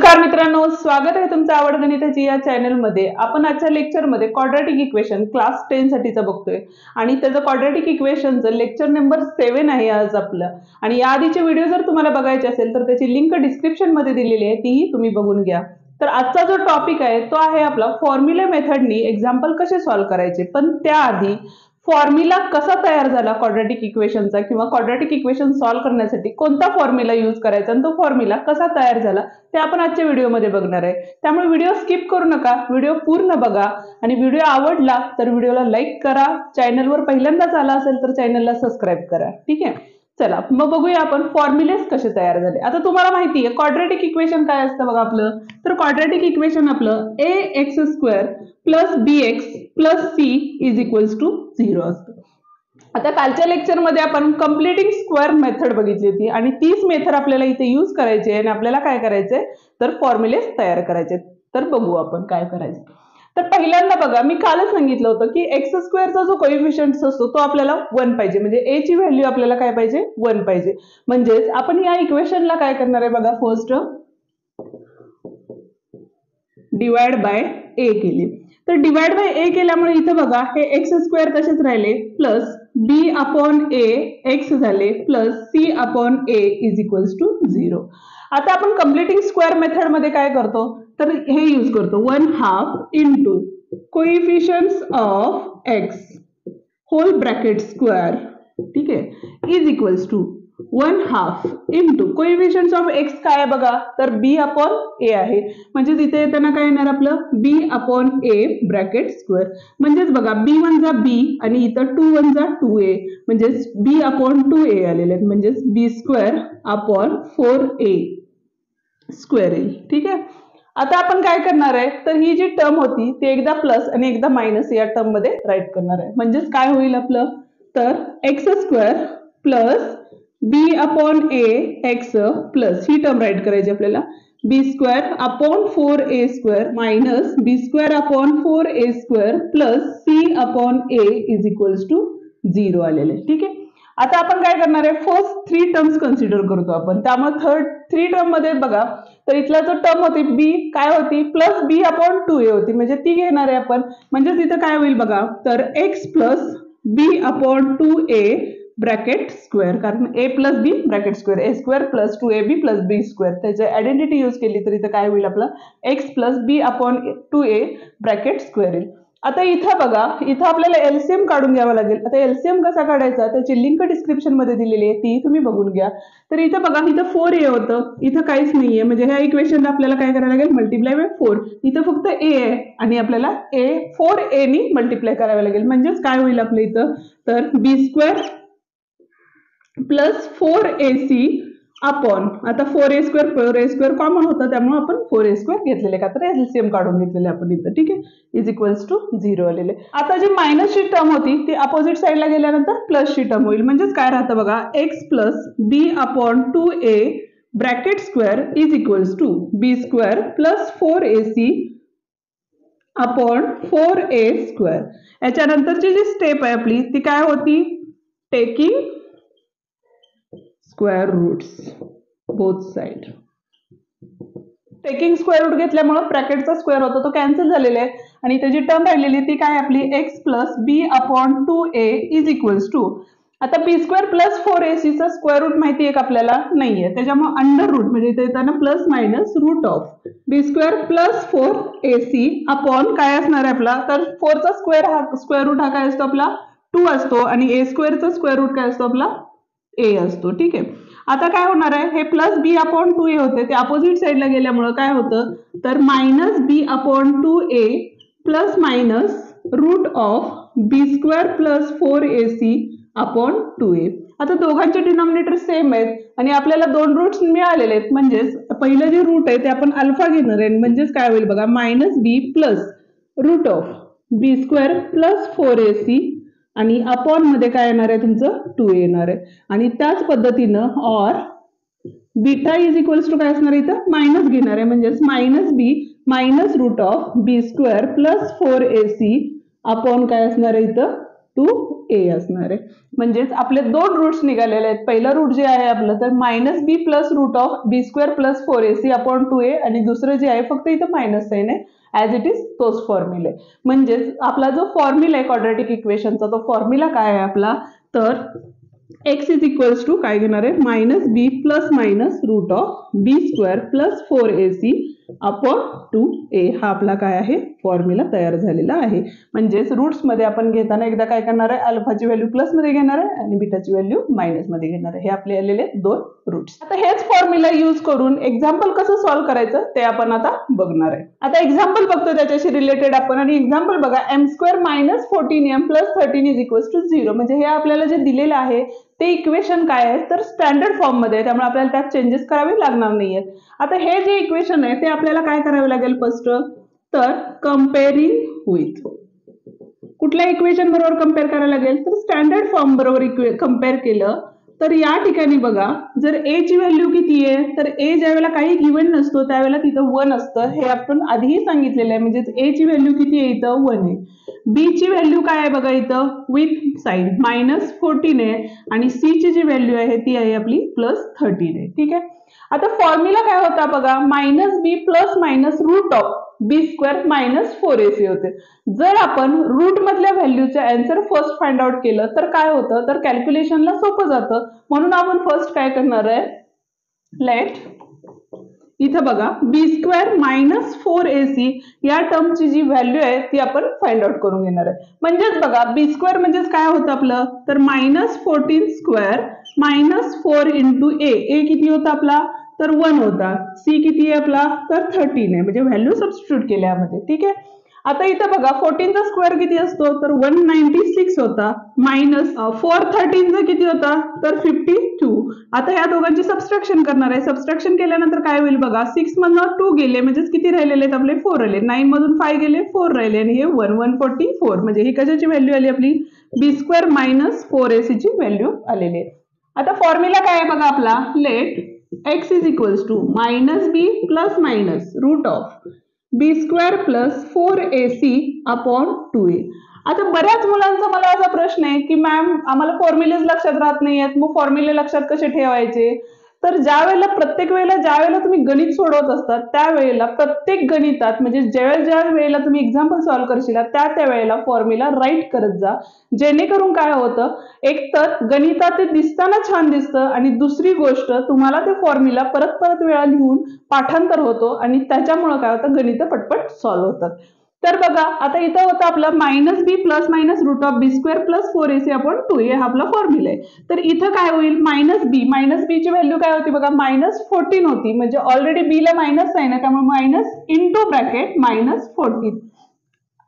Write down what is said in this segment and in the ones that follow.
नमस्कार मित्रांनो, स्वागत आहे तुमचं आवड गणिताची या चॅनलमध्ये। आपण आजच्या लेक्चरमध्ये क्वाड्रॅटिक इक्वेशन क्लास 10 साठीचा बघतोय आणि त्याचं क्वाड्रॅटिक इक्वेशनचं लेक्चर नंबर 7 आहे आज आपलं। आणि या आधीचे व्हिडिओ जर तुम्हाला बघायचे असेल तर त्याची लिंक डिस्क्रिप्शन मध्ये दिलेली आहे, तीही तुम्ही बघून घ्या। तर आजचा जो टॉपिक आहे तो आहे आपला फॉर्म्युला मेथडनी एक्झाम्पल कसे सॉल्व्ह करायचे। पण त्याआधी फॉर्म्युला कसा तयार झाला क्वाड्रॅटिक इक्वेशनचा किंवा क्वाड्रॅटिक इक्वेशन सॉल्व्ह करण्यासाठी कोणता फॉर्म्युला यूज करायचा आणि तो फॉर्म्युला कसा तयार झाला ते आपण आजच्या व्हिडिओमध्ये बघणार आहे। त्यामुळे व्हिडिओ स्किप करू नका, व्हिडिओ पूर्ण बघा आणि व्हिडिओ आवडला तर व्हिडिओला लाईक करा, चॅनलवर पहिल्यांदाच आला असेल तर चॅनलला सबस्क्राइब करा। ठीक आहे, चला मग बघूया आपण फॉर्म्युलेस कसे तयार झाले। आता तुम्हाला माहिती आहे क्वाड्रॅटिक इक्वेशन काय असतं बघा आपलं। तर क्वाड्रॅटिक इक्वेशन आपलं ax² + bx + c = 0 असतं। आता कालच्या लेक्चर मध्ये आपण कंप्लीटिंग स्क्वेअर मेथड बघितली होती आणि तीच मेथड आपल्याला इथे यूज करायची आहे आणि आपल्याला काय करायचंय तर फॉर्म्युलेस तयार करायचे। तर बघू आपण काय करायचं। तर पहिल्यांदा बघा, मी कालच सांगितलं होतं की x² चा जो कोएफिशियंट असतो तो आपल्याला 1 पाहिजे, म्हणजे a ची व्हॅल्यू आपल्याला काय पाहिजे 1 पाहिजे। म्हणजे आपण या इक्वेशनला काय करणार आहे बघा, फर्स्ट डिवाइड बाय a केली। तर डिवाइड बाय a केल्यामुळे इथे बघा हे x² तसेच राहिले प्लस b/a x झाले प्लस c/a = 0। आता आपण कंप्लीटिंग स्क्वेअर मेथड मध्ये काय करतो तर हे यूज करतो 1/2 into coefficients of x whole bracket square, ठीक आहे, is equals to 1/2 into coefficients of x काय आहे बघा तर b/a आहे। म्हणजे तिथे येताना काय येणार आपलं b/a ब्रॅकेट स्क्वेअर। म्हणजेच बघा b1 जा b आणि इथं 2 जा 2a म्हणजे b/2a आलेले आहेत, म्हणजे b²/4a स्क्वेअर येईल। ठीक आहे, आता आपण काय करणार आहे तर ही जी टर्म होती ती एकदा प्लस आणि एकदा मायनस या टर्म मध्ये राईट करणार आहे। म्हणजेच काय होईल आपलं तर x² plus b/a x plus ही टर्म राईट करायची आपल्याला b²/4a² minus b²/4a² plus c/a = 0 आलेले। ठीक आहे, आता आपण काय करणार आहे फर्स्ट 3 टर्म्स कन्सिडर करतो आपण। त्यामुळे थर्ड 3 टर्म मध्ये बघा तर इथला जो टर्म होती b काय होती प्लस b/2a होती, म्हणजे ती घेणार आहे आपण। म्हणजे तिथे काय होईल बघा तर x plus b/2a bracket square, कारण a plus b bracket square a² plus 2ab plus b², त्याची आयडेंटिटी यूज केली तर इथे काय होईल आपलं x plus b/2a bracket square येईल। आता इथं बघा, इथं आपल्याला एलसीएम काढून घ्यावा लागेल। आता एलसीएम कसा काढायचा त्याची लिंक डिस्क्रिप्शन मध्ये दिलेली आहे, ती तुम्ही बघून घ्या। तर इथं बघा इथं 4a होतं, इथं काहीच नाहीये, म्हणजे ह्या इक्वेशनला आपल्याला काय करायला लागेल मल्टिप्लाय बाय 4। इथं फक्त a आहे आणि आपल्याला 4a नी मल्टिप्लाय करावे लागेल। म्हणजेच काय होईल आपलं इथं तर b² प्लस 4ac अपॉन, आता 4a² कॉमन होतं त्यामुळे आपण 4a² घेतलेले, का तर एलसीएम काढून घेतलेले आपण इथं। ठीक आहे, इज इक्वल्स टू 0 आलेले। आता जी मायनसची टर्म होती ती अपोजिट साईडला गेल्यानंतर प्लसची टर्म होईल। म्हणजेच काय राहतं बघा x plus b/2a bracket square is equals to b² plus 4ac upon 4a²। याच्यानंतरची जी स्टेप आहे आपली ती काय होती taking square roots both side. Taking square root घेतल्यामुळे ब्रॅकेटचा स्क्वेअर होता तो कॅन्सल झालेला आहे आणि त्याची टर्म राहिलेली ती काय आपली x plus b/2a is equals to, आता b² प्लस 4ac चा स्क्वेअर रूट माहिती आहे का आपल्याला नाहीये, त्याच्यामुळे अंडर रूट म्हणजे इथे येताना plus minus root of b² plus 4ac upon काय असणार आहे आपला तर 4 चा स्क्वेअर रूट हा काय असतो आपला 2 असतो आणि a² चा स्क्वेअर रूट काय असतो आपला a असतो। ठीक आहे, आता काय होणार आहे हे प्लस b/2a होते ते अपोजिट साईडला गेल्यामुळे काय होतं तर minus b/2a plus minus root of b² plus 4ac upon 2a। आता दोघांचे डिनॉमिनेटर सेम आहेत आणि आपल्याला 2 रूट्स मिळालेले आहेत, म्हणजेच पहिलं जे रूट आहे ते आपण अल्फा घेणार आहे। म्हणजेच काय होईल बघा minus b plus root of b² plus 4ac आणि अपॉन मध्ये काय येणार आहे तुमचं 2a येणार आहे। आणि त्याच पद्धतीनं और बीटा इज इक्वल्स टू काय असणार आहे इथं मायनस घेणार आहे, म्हणजेच minus b minus root of b² plus 4ac upon काय असणार आहे इथं 2a असणार आहे. म्हणजेच आपले दोन रूट्स निघालेले आहेत. पहिलं रूट जे आहे आपलं तर -b plus root of b² plus 4ac upon 2a आणि दुसरं जे आहे फक्त इथं मायनस साइन आहे ॲज इट इज तोच फॉर्म्युला आहे. म्हणजेच आपला जो फॉर्म्युला आहे क्वाड्रॅटिक इक्वेशनचा तो फॉर्म्युला काय आहे आपला तर x इज इक्वल्स टू काय घेणार आहे -b plus minus root of b² plus 4ac upon 2a हा आपला काय आहे फॉर्म्युला तयार झालेला आहे. म्हणजेच रूट्स मध्ये आपण घेताना एकदा काय करणार आहे अल्फाची व्हॅल्यू प्लस मध्ये घेणार आहे आणि बीटाची व्हॅल्यू मायनस मध्ये घेणार आहे. हे आपले आलेले दोन रूट्स. आता हेच फॉर्म्युला यूज करून एक्झाम्पल कसं सॉल्व्ह करायचं ते आपण आता बघणार आहे. आता एक्झाम्पल बघतो त्याच्याशी रिलेटेड आपण आणि एक्झाम्पल बघा m² - 14m + 13 is equals to 0 म्हणजे हे आपल्याला जे दिलेलं आहे ते इक्वेशन काय आहे तर स्टँडर्ड फॉर्म मध्ये त्यामुळे आपल्याला त्यात चेंजेस करावे लागणार नाहीयेत. आता हे जे इक्वेशन आहे ते आपल्याला काय करावे लागेल फर्स्ट तर कंपेअरिंग विथ कुठल्या इक्वेशन बरोबर कंपेअर करायला लागेल तर स्टँडर्ड फॉर्म बरोबर कंपेअर केलं तर या ठिकाणी बघा जर a ची व्हॅल्यू किती आहे तर a ज्या वेळेला काही गिव्हन नसतो त्यावेळेला तिथं 1 असतं हे आपण आधीही सांगितलेलं आहे. म्हणजे a ची व्हॅल्यू किती आहे इथं 1 आहे. b ची व्हॅल्यू काय आहे बघा इथं विथ साइन -14 आहे आणि c ची जी व्हॅल्यू आहे ती आहे आपली +13 आहे. ठीक आहे. आता फॉर्म्युला काय होता बघा -b plus minus root of b² minus 4ac होते. जर आपण रूट मधल्या व्हॅल्यूचे आन्सर फर्स्ट फाइंड आउट केलं तर काय होतं तर कॅल्क्युलेशनला सोपं जातं. म्हणून आपण फर्स्ट काय करणार आहे लेट इथं बघा b² मायनस 4ac या टर्मची जी व्हॅल्यू आहे ती आपण फाइंड आउट करून घेणार आहे. म्हणजेच बघा b² म्हणजेच काय होतं आपलं तर -14² मायनस 4 इंटू a किती होता आपला तर 1 होता. c किती आहे आपला तर 13 आहे म्हणजे व्हॅल्यू सबस्टिट्यूट केल्या यामध्ये. ठीक आहे. आता इथं बघा 14 चा स्क्वेअर किती असतो तर 196 होता मायनस 413 चा किती होता तर 52. आता ह्या दोघांची सबस्ट्रॅक्शन करणार आहे. सबस्ट्रॅक्शन केल्यानंतर काय होईल बघा 6 मधून 2 गेले म्हणजेच किती राहिलेले आहेत आपले 4 राहिले. 9 मधून 5 गेले 4 राहिले आणि हे 144 म्हणजे ही कशाची व्हॅल्यू आली आपली b² मायनस 4ac ची व्हॅल्यू आलेली आहे. आता फॉर्म्युला काय आहे बघा आपला let x is equals to -b plus minus root of b² plus 4ac upon 2a. आता बऱ्याच मुलांचा मला असा प्रश्न आहे की मॅम आम्हाला फॉर्म्युलेज लक्षात राहत नाहीयेत मग फॉर्म्युले लक्षात कसे ठेवायचे तर प्रत्येक वेळेला ज्या वेळेला तुम्ही गणित सोडवत असतात त्यावेळेला प्रत्येक गणितात म्हणजे ज्या वेळेला तुम्ही एक्झाम्पल सॉल्व्ह करशील त्या वेळेला फॉर्म्युला राईट करत जा. जेणेकरून काय होतं एक तर गणितात ते दिसताना छान दिसतं आणि दुसरी गोष्ट तुम्हाला ते फॉर्म्युला परत वेळा लिहून पाठांतर होतो आणि त्याच्यामुळे काय होतं गणित पटपट सॉल्व्ह होतात. तर बघा आता इथं होतं आपलं -b plus minus root of b² plus 4ac upon 2a हा आपला फॉर्म्युला आहे. तर इथं काय होईल -b ची व्हॅल्यू काय होती बघा -14 होती म्हणजे ऑलरेडी b ला मायनस साइन आहे त्यामुळे मायनस इंटू ब्रॅकेट -14.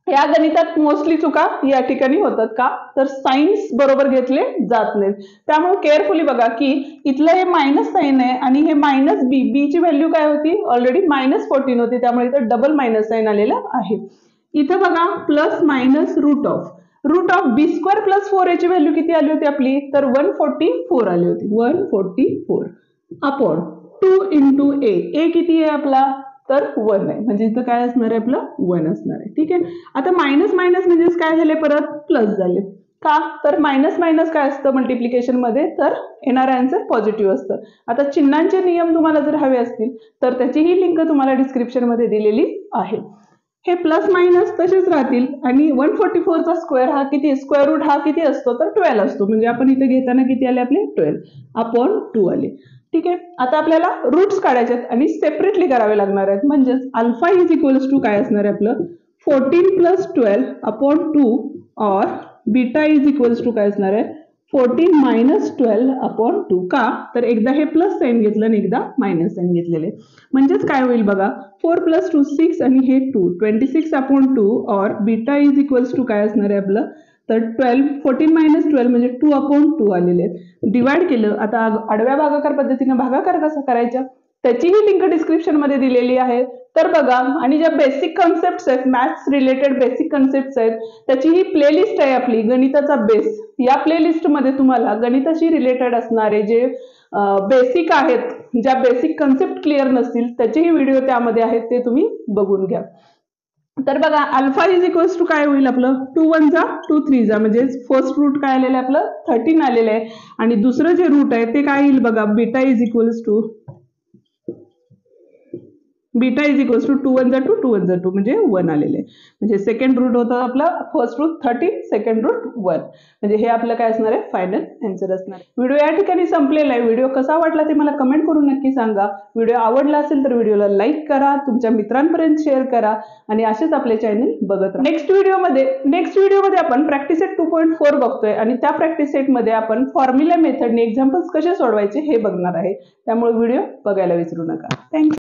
या गणितात मोस्टली चुका या ठिकाणी होतात का तर साइन्स बरोबर घेतले जात नाहीत. त्यामुळे केअरफुली बघा की इथलं हे मायनस साइन आहे आणि हे -b ची व्हॅल्यू काय होती ऑलरेडी -14 होती त्यामुळे इथं डबल मायनस साइन आलेलं आहे. इथं बघा plus minus root of b² plus 4a ची व्हॅल्यू किती आली होती आपली तर 144 आली होती 144 अपॉन 2 इंटू a किती आहे आपला तर 1 आहे म्हणजे इथं काय असणार आहे आपलं 1 असणार आहे. ठीक आहे. आता मायनस म्हणजेच काय झाले परत प्लस झाले का तर मायनस काय असतं मल्टिप्लिकेशन मध्ये तर येणारा आन्सर पॉझिटिव्ह असतं. आता चिन्हांचे नियम तुम्हाला जर हवे असतील तर त्याचीही लिंक तुम्हाला डिस्क्रिप्शन मध्ये दिलेली आहे. हे प्लस मायनस तसेच राहतील आणि 144 चा स्क्वेअर हा किती स्क्वेअर रूट हा किती असतो तर 12 असतो म्हणजे आपण इथे घेताना किती आले आपले 12 अपॉन 2 आले. ठीक आहे. आता आपल्याला रूट्स काढायचे आहेत आणि सेपरेटली करावे लागणार आहेत म्हणजेच अल्फा इज इक्वल्स टू काय असणार आहे आपलं 14 प्लस 12 अपॉन 2 और बीटा इज इक्वल्स टू काय असणार आहे 14 मायनस 12 अपॉन 2 का तर एकदा हे प्लस साइन घेतलं आणि एकदा मायनस साइन घेतलेले म्हणजेच काय होईल बघा 4 + 2 6 आणि हे 2 26 अपॉन 2 और बीटा इज इक्वल्स टू काय असणार आहे आपलं तर 14 मायनस 12 म्हणजे 2 अपॉन 2 आलेले आहेत. डिवाइड केलं आता आडव्या भागाकार पद्धतीने भागाकार कसा करायचा त्याचीही लिंक डिस्क्रिप्शन मध्ये दिलेली आहे. तर बघा आणि ज्या बेसिक कन्सेप्ट्स आहेत मॅथ्स रिलेटेड बेसिक कन्सेप्ट्स आहेत त्याची ही प्लेलिस्ट आहे आपली गणिताचा बेस. या प्लेलिस्ट मध्ये तुम्हाला गणिताशी रिलेटेड असणारे जे बेसिक आहेत ज्या बेसिक कन्सेप्ट क्लिअर नसतील त्याचेही व्हिडिओ त्यामध्ये आहेत ते तुम्ही बघून घ्या. तर बघा अल्फा इज इक्वल्स टू काय होईल आपलं 2 1 जा 2 3 जा म्हणजे फर्स्ट रूट काय आलेलं आहे आपलं 13 आलेलं आहे आणि दुसरं जे रूट आहे ते काय येईल बघा बीटा इज इक्वल्स टू 2 1 जा 2 2 1 जा 2 म्हणजे 1 आलेले आहे म्हणजे सेकंड रूट होतं आपलं फर्स्ट रूट 13 सेकंड रूट 1 म्हणजे हे आपलं काय असणार आहे फायनल आन्सर असणार आहे. व्हिडिओ या ठिकाणी संपलेला आहे. व्हिडिओ कसा वाटला ते मला कमेंट करून नक्की सांगा. व्हिडिओ आवडला असेल तर व्हिडिओला लाईक करा, तुमच्या मित्रांपर्यंत शेअर करा आणि असेच आपले चॅनल बघत राहा. नेक्स्ट व्हिडिओमध्ये आपण प्रॅक्टिस सेट 2.4 बघतोय आणि त्या प्रॅक्टिस सेटमध्ये आपण फॉर्म्युला मेथडने एक्झाम्पल्स कसे सोडवायचे हे बघणार आहे. त्यामुळे व्हिडिओ बघायला विसरू नका. थँक्यू.